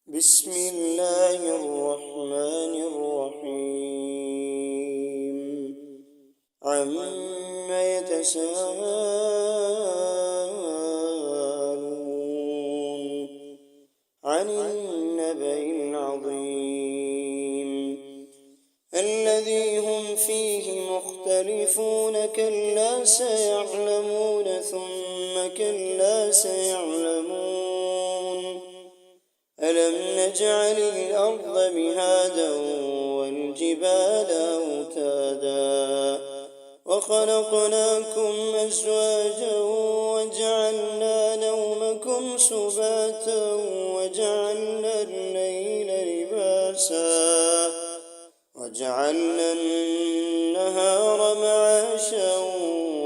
بسم الله الرحمن الرحيم عما يتساءلون عن النبأ العظيم الذي هم فيه مختلفون كلا سيعلمون ثم كلا سيعلمون ألم نجعل الأرض مهادا والجبال أوتادا وخلقناكم أزواجا وجعلنا نومكم سباتا وجعلنا الليل لباسا وجعلنا النهار معاشا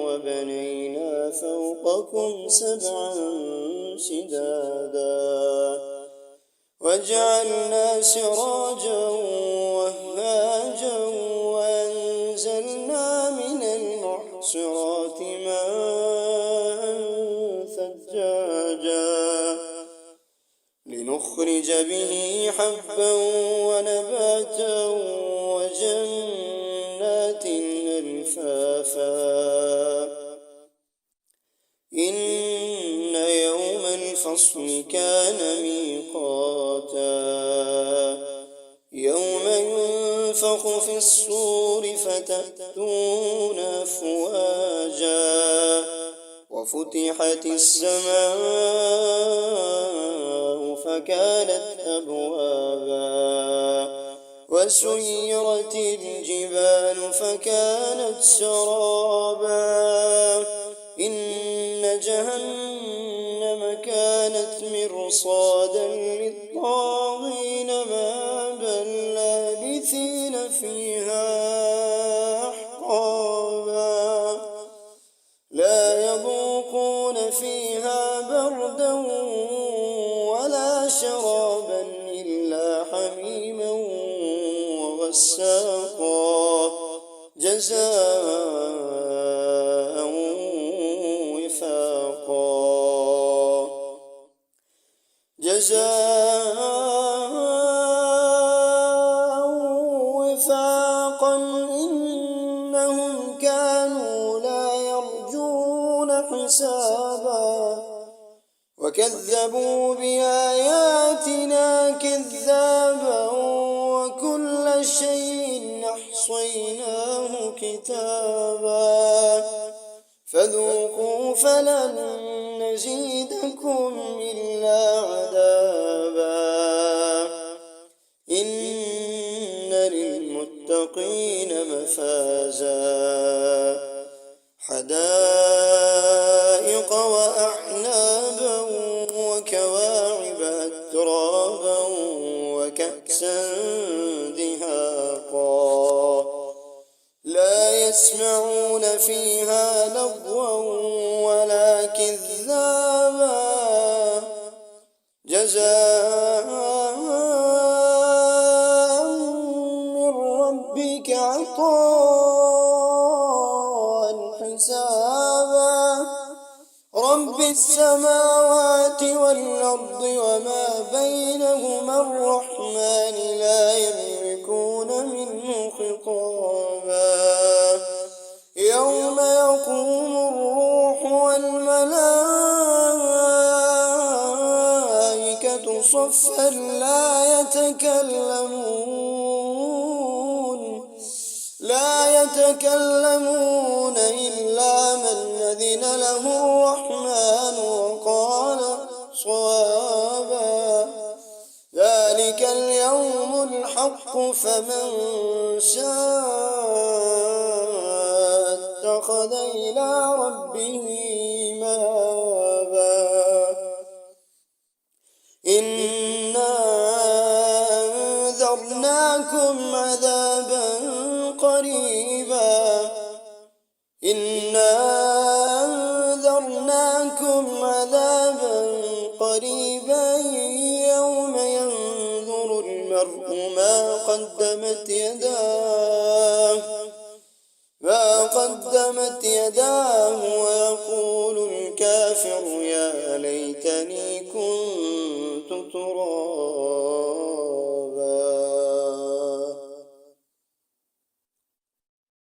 وبنينا فوقكم سبعا شدادا وجعلنا سراجا وهاجا وأنزلنا من المعصرات ماء ثجاجا لنخرج به حبا ونباتا وجنات ألفافا إن يوم الفصل كان ميقاتا يوم ينفخ في الصور فتأتون أفواجا وفتحت السماء فكانت أبوابا وسيرت الجبال فكانت سرابا إن جهنم كانت مرصادا للطاغين مآبا لابثين فيها أحقابا لا يذوقون فيها بردا ولا شرابا إلا حميما وغساقا جزاء وفاقا إنهم كانوا لا يرجون حسابا وكذبوا بآياتنا كذابا وكل شيء أحصيناه كتابا فذوقوا فلن نزيدكم إلا عذابا إن للمتقين مفازا حدائق وأعنابا وكواعب أترابا وكأسا دهاقا لا يسمعون فيها لغوا ولا كذابا جزاء من ربك عطاء حسابا رب السماوات والأرض وما بينهما الرحمن لا يملكون منه خطابا يوم يقوم الروح والملائكة صفا لا يتكلمون إلا من أذن له الرحمن وقال صوابا ذلك اليوم الحق فمن شاء اتخذ إلى ربه مآبا إنا أنذرناكم عذابا قريبا يوم ينظر المرء ما قدمت يداه ويقول الكافر يا ليتني كنت ترابا